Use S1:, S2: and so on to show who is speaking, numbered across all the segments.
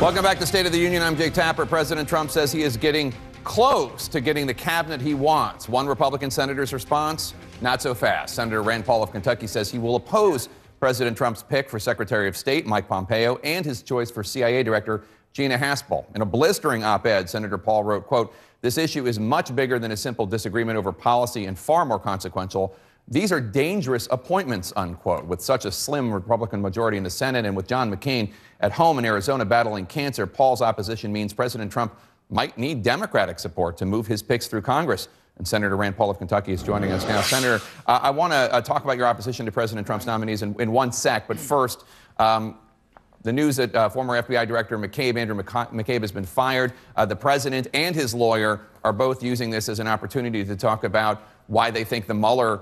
S1: Welcome back to State of the Union. I'm Jake Tapper. President Trump says he is getting close to getting the cabinet he wants. One Republican senator's response, not so fast. Senator Rand Paul of Kentucky says he will oppose President Trump's pick for Secretary of State, Mike Pompeo, and his choice for CIA Director, Gina Haspel. In a blistering op-ed, Senator Paul wrote, quote, "This issue is much bigger than a simple disagreement over policy and far more consequential. These are dangerous appointments," unquote. With such a slim Republican majority in the Senate and with John McCain at home in Arizona battling cancer, Paul's opposition means President Trump might need Democratic support to move his picks through Congress. And Senator Rand Paul of Kentucky is joining us now. Senator, I want to talk about your opposition to President Trump's nominees in one sec. But first, the news that former FBI Director Andrew McCabe has been fired. The president and his lawyer are both using this as an opportunity to talk about why they think the Mueller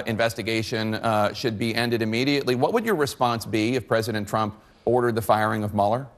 S1: investigation should be ended immediately. What would your response be if President Trump ordered the firing of Mueller?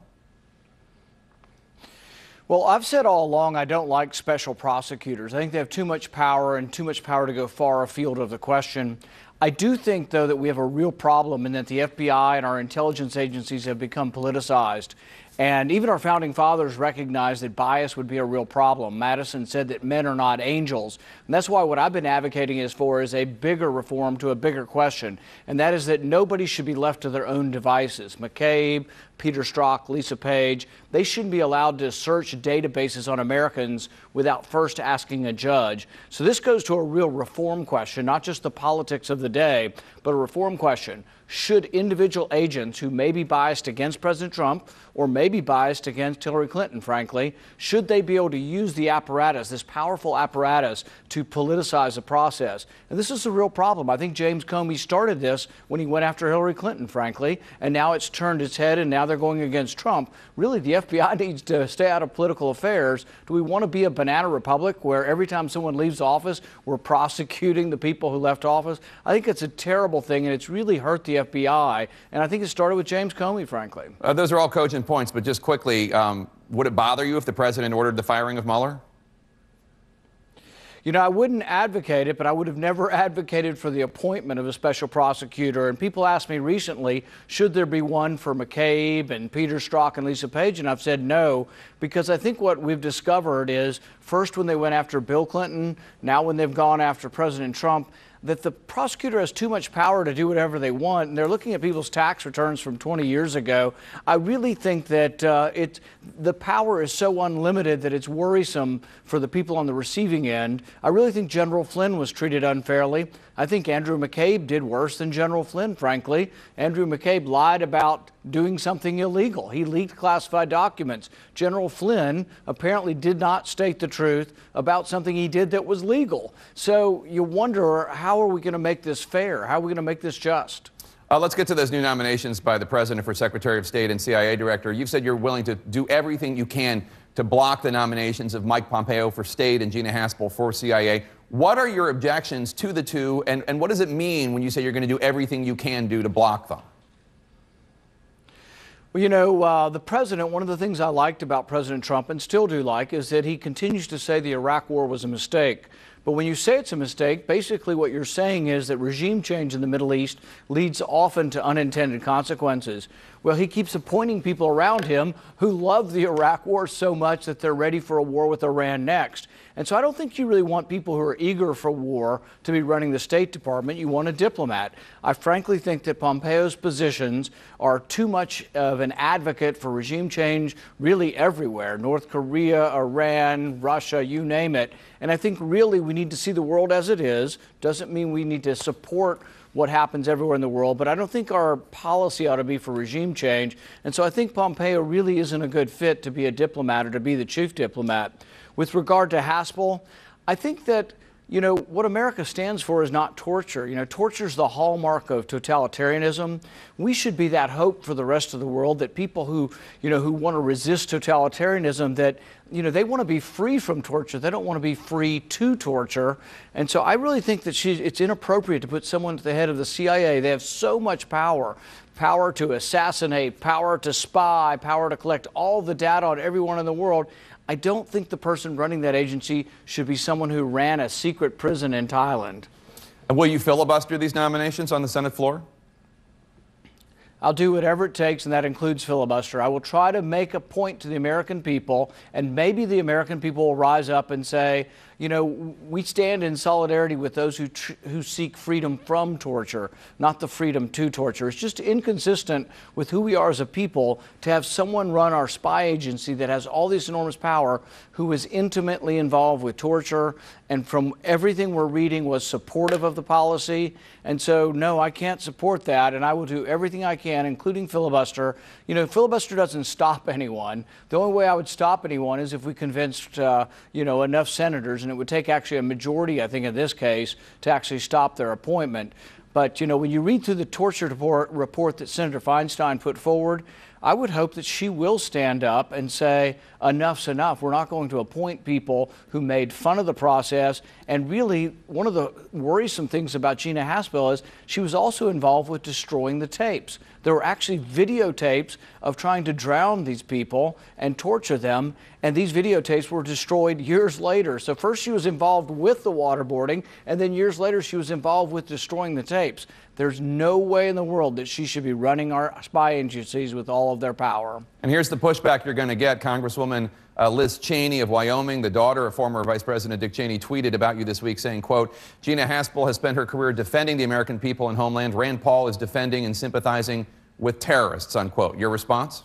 S2: Well, I've said all along I don't like special prosecutors. I think they have too much power and too much power to go far afield of the question. I do think, though, that we have a real problem in that the FBI and our intelligence agencies have become politicized. And even our founding fathers recognized that bias would be a real problem. Madison said that men are not angels. And that's why what I've been advocating is a bigger reform to a bigger question. And that is that nobody should be left to their own devices. McCabe, Peter Strzok, Lisa Page, they shouldn't be allowed to search databases on Americans without first asking a judge. So this goes to a real reform question, not just the politics of the day, but a reform question. Should individual agents who may be biased against President Trump or may be biased against Hillary Clinton, frankly, should they be able to use the apparatus, this powerful apparatus, to politicize the process? And this is a real problem. I think James Comey started this when he went after Hillary Clinton, frankly, and now it's turned its head and now they're going against Trump. Really, the FBI needs to stay out of political affairs. Do we want to be a banana republic where every time someone leaves office, we're prosecuting the people who left office? I think it's a terrible thing, and it's really hurt the FBI, and I think it started with James Comey, frankly.
S1: Those are all cogent points, but just quickly, would it bother you if the president ordered the firing of Mueller?
S2: You know, I wouldn't advocate it, but I would have never advocated for the appointment of a special prosecutor. And people asked me recently, should there be one for McCabe and Peter Strzok and Lisa Page? And I've said no, because I think what we've discovered is, first when they went after Bill Clinton, now when they've gone after President Trump, that the prosecutor has too much power to do whatever they want, and they're looking at people's tax returns from 20 years ago. I really think that the power is so unlimited that it's worrisome for the people on the receiving end. I really think General Flynn was treated unfairly. I think Andrew McCabe did worse than General Flynn, frankly. Andrew McCabe lied about doing something illegal. He leaked classified documents. General Flynn apparently did not state the truth about something he did that was legal. So you wonder, how are we going to make this fair? How are we going to make this just?
S1: Let's get to those new nominations by the president for Secretary of State and CIA Director. You've said you're willing to do everything you can to block the nominations of Mike Pompeo for State and Gina Haspel for CIA. What are your objections to the two, and what does it mean when you say you're going to do everything you can do to block them?
S2: Well, you know, the president, one of the things I liked about President Trump, and still do like, is that he continues to say the Iraq war was a mistake. But when you say it's a mistake, basically what you're saying is that regime change in the Middle East leads often to unintended consequences. Well, he keeps appointing people around him who love the Iraq war so much that they're ready for a war with Iran next. And so I don't think you really want people who are eager for war to be running the State Department. You want a diplomat. I frankly think that Pompeo's positions are too much of an advocate for regime change really everywhere. North Korea, Iran, Russia, you name it. And I think really we need to see the world as it is. Doesn't mean we need to support what happens everywhere in the world, but I don't think our policy ought to be for regime change. And so I think Pompeo really isn't a good fit to be a diplomat or to be the chief diplomat. With regard to Haspel, I think that, you know, what America stands for is not torture. You know, torture is the hallmark of totalitarianism. We should be that hope for the rest of the world, that people who, you know, who want to resist totalitarianism, that, you know, they want to be free from torture. They don't want to be free to torture. And so I really think that it's inappropriate to put someone at the head of the CIA. They have so much power. Power to assassinate, power to spy, power to collect all the data on everyone in the world. I don't think the person running that agency should be someone who ran a secret prison in Thailand.
S1: And will you filibuster these nominations on the Senate floor?
S2: I'll do whatever it takes, and that includes filibuster. I will try to make a point to the American people, and maybe the American people will rise up and say, you know, we stand in solidarity with those who seek freedom from torture, not the freedom to torture. It's just inconsistent with who we are as a people to have someone run our spy agency that has all this enormous power, who is intimately involved with torture, and from everything we're reading was supportive of the policy. And so, no, I can't support that, and I will do everything I can, including filibuster. You know, filibuster doesn't stop anyone. The only way I would stop anyone is if we convinced, you know, enough senators, and it would take actually a majority, I think, in this case, to actually stop their appointment. But, you know, when you read through the torture report that Senator Feinstein put forward, I would hope that she will stand up and say, enough's enough. We're not going to appoint people who made fun of the process. And really, one of the worrisome things about Gina Haspel is she was also involved with destroying the tapes. There were actually videotapes of trying to drown these people and torture them, and these videotapes were destroyed years later. So first she was involved with the waterboarding, and then years later she was involved with destroying the tapes. There's no way in the world that she should be running our spy agencies with all of their power.
S1: And here's the pushback you're going to get. Congresswoman Liz Cheney of Wyoming, the daughter of former Vice President Dick Cheney, tweeted about you this week saying, quote, Gina Haspel has spent her career defending the American people and homeland. Rand Paul is defending and sympathizing with terrorists, unquote. Your response?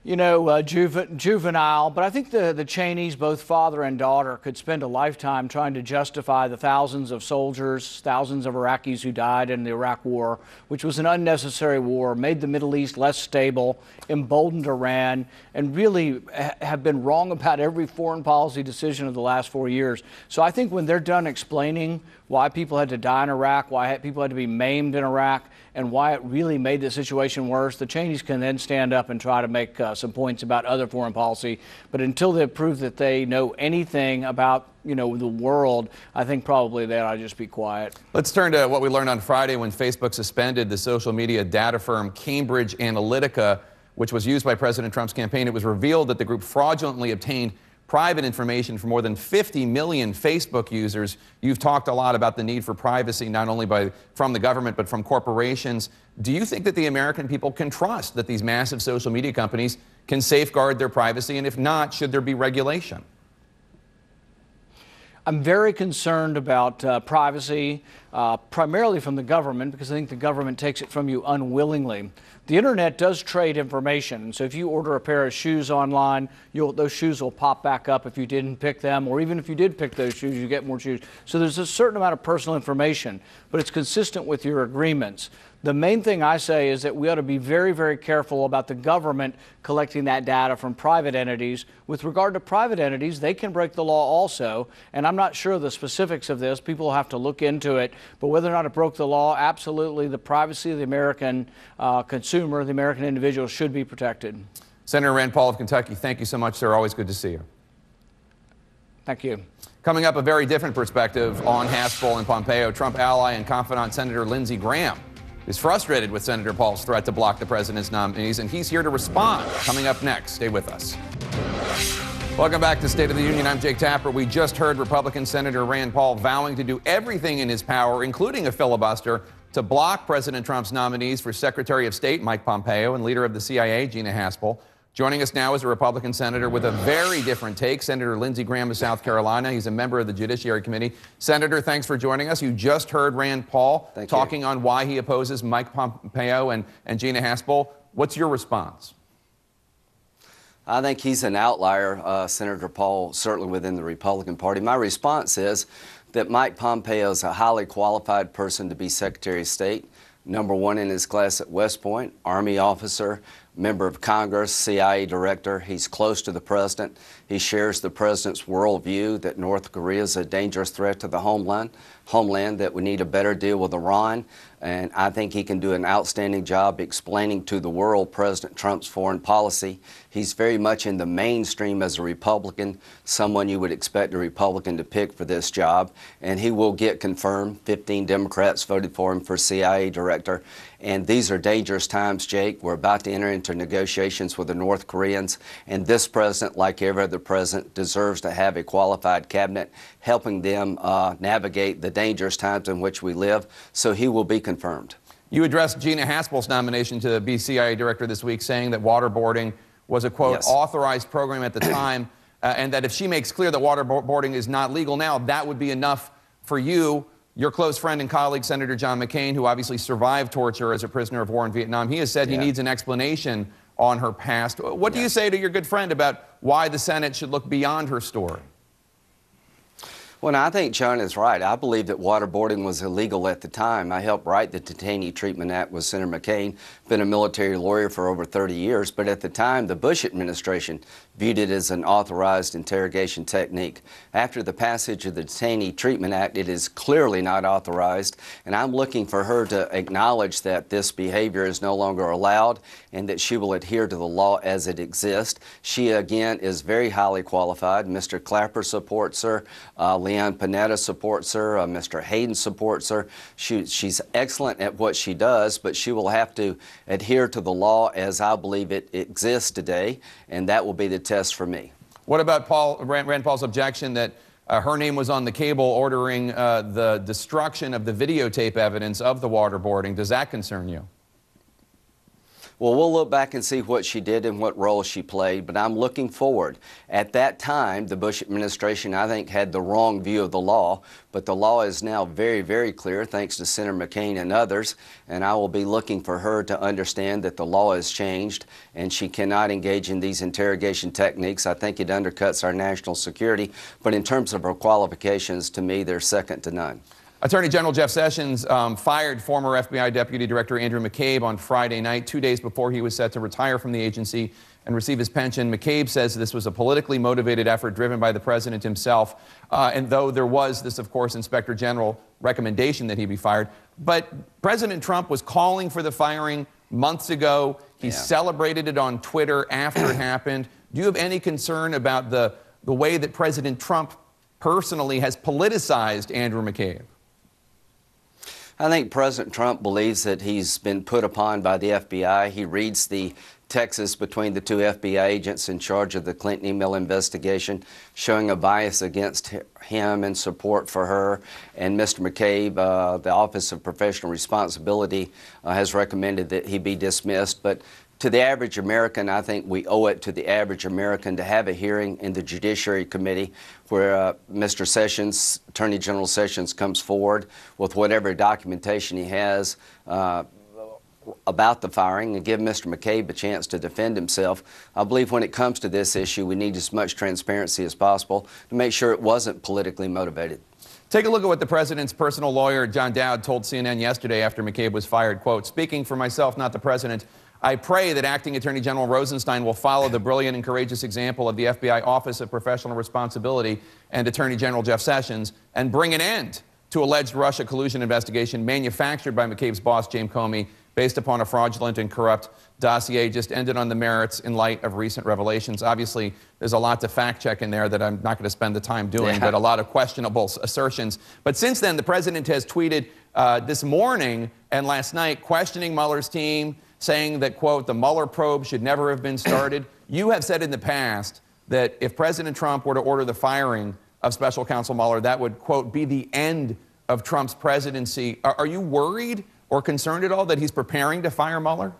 S2: You know, juvenile, but I think the Cheneys, both father and daughter, could spend a lifetime trying to justify the thousands of soldiers, thousands of Iraqis who died in the Iraq War, which was an unnecessary war, made the Middle East less stable, emboldened Iran, and really have been wrong about every foreign policy decision of the last 4 years. So I think when they're done explaining why people had to die in Iraq, why people had to be maimed in Iraq, and why it really made the situation worse, the Cheneys can then stand up and try to make some points about other foreign policy. But until they prove that they know anything about, you know, the world, I think probably they ought to just be quiet.
S1: Let's turn to what we learned on Friday when Facebook suspended the social media data firm Cambridge Analytica, which was used by President Trump's campaign. It was revealed that the group fraudulently obtained private information from more than 50 million Facebook users. You've talked a lot about the need for privacy, not only from the government, but from corporations. Do you think that the American people can trust that these massive social media companies can safeguard their privacy? And if not, should there be regulation?
S2: I'm very concerned about privacy, primarily from the government, because I think the government takes it from you unwillingly. The internet does trade information, so if you order a pair of shoes online, those shoes will pop back up if you didn't pick them, or even if you did pick those shoes, you get more shoes. So there's a certain amount of personal information, but it's consistent with your agreements. The main thing I say is that we ought to be very, very careful about the government collecting that data from private entities. With regard to private entities, they can break the law also, and I'm not sure of the specifics of this. People will have to look into it, but whether or not it broke the law, absolutely the privacy of the American consumer, the American individual, should be protected.
S1: Senator Rand Paul of Kentucky, thank you so much, sir. Always good to see you.
S2: Thank you.
S1: Coming up, a very different perspective on Haspel and Pompeo. Trump ally and confidant Senator Lindsey Graham is frustrated with Senator Paul's threat to block the president's nominees, and he's here to respond. Coming up next, stay with us. Welcome back to State of the Union. I'm Jake Tapper. We just heard Republican Senator Rand Paul vowing to do everything in his power, including a filibuster, to block President Trump's nominees for Secretary of State Mike Pompeo and leader of the CIA Gina Haspel. Joining us now is a Republican senator with a very different take, Senator Lindsey Graham of South Carolina. He's a member of the Judiciary Committee. Senator, thanks for joining us. You just heard Rand Paul talking on why he opposes Mike Pompeo and Gina Haspel. What's your response?
S3: I think he's an outlier, Senator Paul, certainly within the Republican Party. My response is that Mike Pompeo is a highly qualified person to be Secretary of State, #1 in his class at West Point, Army officer, member of Congress, CIA director. He's close to the president. He shares the president's worldview that North Korea is a dangerous threat to the homeland, that we need a better deal with Iran. And I think he can do an outstanding job explaining to the world President Trump's foreign policy. He's very much in the mainstream as a Republican, someone you would expect a Republican to pick for this job. And he will get confirmed. 15 Democrats voted for him for CIA director. And these are dangerous times, Jake. We're about to enter into negotiations with the North Koreans. And this president, like every other president, deserves to have a qualified cabinet helping them navigate the dangerous times in which we live. So he will be confirmed.
S1: You addressed Gina Haspel's nomination to be CIA director this week, saying that waterboarding was a, quote,
S3: Yes.
S1: authorized program at the time, and that if she makes clear that waterboarding is not legal now, that would be enough for you. Your close friend and colleague, Senator John McCain, who obviously survived torture as a prisoner of war in Vietnam, he has said he needs an explanation on her past. What do you say to your good friend about why the Senate should look beyond her story?
S3: Well, I think John is right. I believe that waterboarding was illegal at the time. I helped write the Detainee Treatment Act with Senator McCain, been a military lawyer for over 30 years, but at the time, the Bush administration viewed it as an authorized interrogation technique. After the passage of the Detainee Treatment Act, it is clearly not authorized, and I'm looking for her to acknowledge that this behavior is no longer allowed and that she will adhere to the law as it exists. She, again, is very highly qualified. Mr. Clapper supports her. Leon Panetta supports her. Mr. Hayden supports her. She's excellent at what she does, but she will have to adhere to the law as I believe it exists today, and that will be the test for me.
S1: What about Rand Paul's objection that her name was on the cable ordering the destruction of the videotape evidence of the waterboarding? Does that concern you?
S3: Well, we'll look back and see what she did and what role she played, but I'm looking forward. At that time, the Bush administration, I think, had the wrong view of the law, but the law is now very, very clear, thanks to Senator McCain and others, and I will be looking for her to understand that the law has changed and she cannot engage in these interrogation techniques. I think it undercuts our national security, but in terms of her qualifications, to me, they're second to none.
S1: Attorney General Jeff Sessions fired former FBI Deputy Director Andrew McCabe on Friday night, 2 days before he was set to retire from the agency and receive his pension. McCabe says this was a politically motivated effort driven by the president himself. And though there was this, of course, Inspector General recommendation that he be fired, but President Trump was calling for the firing months ago. He celebrated it on Twitter after it happened. Do you have any concern about the way that President Trump personally has politicized Andrew McCabe?
S3: I think President Trump believes that he's been put upon by the FBI. He reads the texts between the two FBI agents in charge of the Clinton email investigation, showing a bias against him and support for her. And Mr. McCabe, the Office of Professional Responsibility, has recommended that he be dismissed. But to the average American, I think we owe it to the average American to have a hearing in the Judiciary Committee where Mr. Sessions, Attorney General Sessions, comes forward with whatever documentation he has about the firing and give Mr. McCabe a chance to defend himself. I believe when it comes to this issue, we need as much transparency as possible to make sure it wasn't politically motivated.
S1: Take a look at what the president's personal lawyer, John Dowd, told CNN yesterday after McCabe was fired. Quote, "Speaking for myself, not the president, I pray that Acting Attorney General Rosenstein will follow the brilliant and courageous example of the FBI Office of Professional Responsibility and Attorney General Jeff Sessions and bring an end to alleged Russia collusion investigation manufactured by McCabe's boss, James Comey, based upon a fraudulent and corrupt dossier just ended on the merits in light of recent revelations." Obviously, there's a lot to fact-check in there that I'm not going to spend the time doing, but a lot of questionable assertions. But since then, the president has tweeted this morning and last night questioning Mueller's team, saying that, quote, the Mueller probe should never have been started. You have said in the past that if President Trump were to order the firing of Special Counsel Mueller, that would, quote, be the end of Trump's presidency. Are you worried or concerned at all that he's preparing to fire Mueller?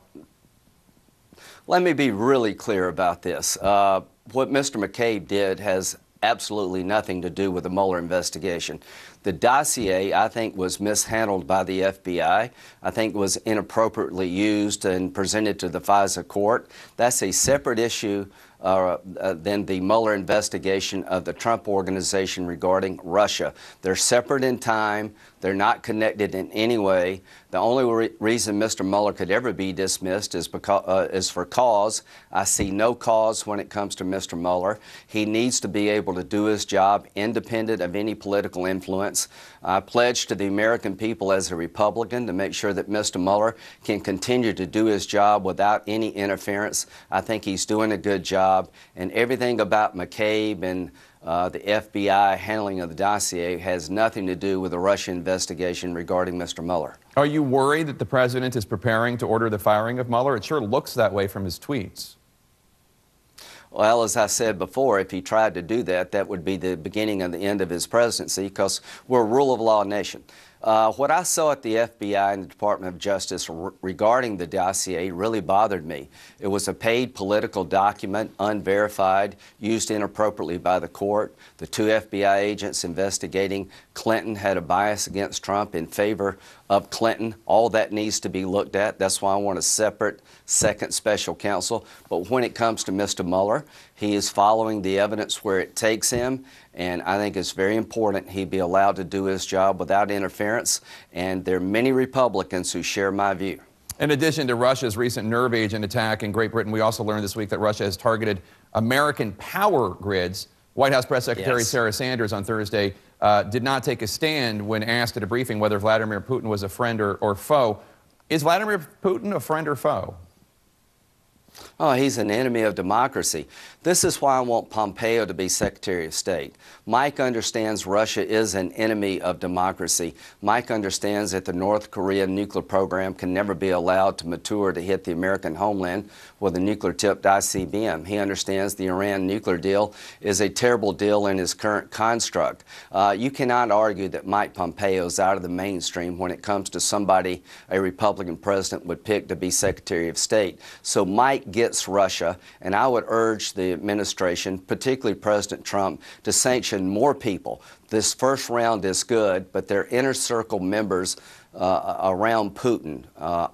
S3: Let me be really clear about this. What Mr. McCabe did has absolutely nothing to do with the Mueller investigation. The dossier, I think, was mishandled by the FBI. I think was inappropriately used and presented to the FISA court. That's a separate issue than the Mueller investigation of the Trump Organization regarding Russia. They're separate in time. They're not connected in any way. The only reason Mr. Mueller could ever be dismissed is for cause. I see no cause when it comes to Mr. Mueller. He needs to be able to do his job independent of any political influence. I pledge to the American people as a Republican to make sure that Mr. Mueller can continue to do his job without any interference. I think he's doing a good job, and everything about McCabe and the FBI handling of the dossier has nothing to do with the Russia investigation regarding Mr. Mueller.
S1: Are you worried that the president is preparing to order the firing of Mueller? It sure looks that way from his tweets.
S3: Well, as I said before, if he tried to do that, that would be the beginning of the end of his presidency, because we're a rule of law nation. What I saw at the FBI and the Department of Justice regarding the dossier really bothered me. It was a paid political document, unverified, used inappropriately by the court. The two FBI agents investigating Clinton had a bias against Trump in favor of Clinton. All that needs to be looked at. That's why I want a separate second special counsel. But when it comes to Mr. Mueller, he is following the evidence where it takes him, and I think it's very important he be allowed to do his job without interference, and there are many Republicans who share my view.
S1: In addition to Russia's recent nerve agent attack in Great Britain, we also learned this week that Russia has targeted American power grids. White House Press Secretary Sarah Sanders on Thursday did not take a stand when asked at a briefing whether Vladimir Putin was a friend or foe. Is Vladimir Putin a friend or foe?
S3: Oh, he's an enemy of democracy. This is why I want Pompeo to be Secretary of State. Mike understands Russia is an enemy of democracy. Mike understands that the North Korean nuclear program can never be allowed to mature to hit the American homeland with a nuclear-tipped ICBM. He understands the Iran nuclear deal is a terrible deal in its current construct. You cannot argue that Mike Pompeo is out of the mainstream when it comes to somebody a Republican president would pick to be Secretary of State. So Mike gets Russia, and I would urge the administration, particularly President Trump, to sanction more people. This first round is good, but they're inner circle members around Putin,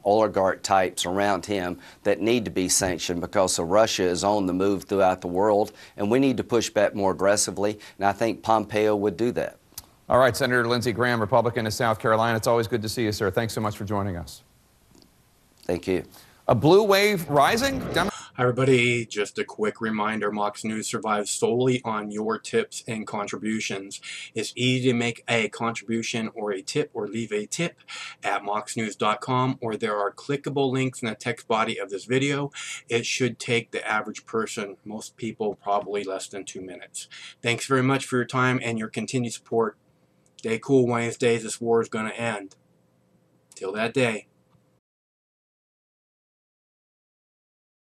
S3: oligarch types around him that need to be sanctioned because Russia is on the move throughout the world, and we need to push back more aggressively, and I think Pompeo would do that.
S1: All right, Senator Lindsey Graham, Republican of South Carolina. It's always good to see you, sir. Thanks so much for joining us.
S3: Thank you.
S1: A blue wave rising?
S4: Hi everybody, just a quick reminder, Mox News survives solely on your tips and contributions. It's easy to make a contribution or a tip or leave a tip at moxnews.com, or there are clickable links in the text body of this video. It should take the average person, most people, probably less than 2 minutes. Thanks very much for your time and your continued support. Stay cool, Wednesdays. This war is going to end. Till that day.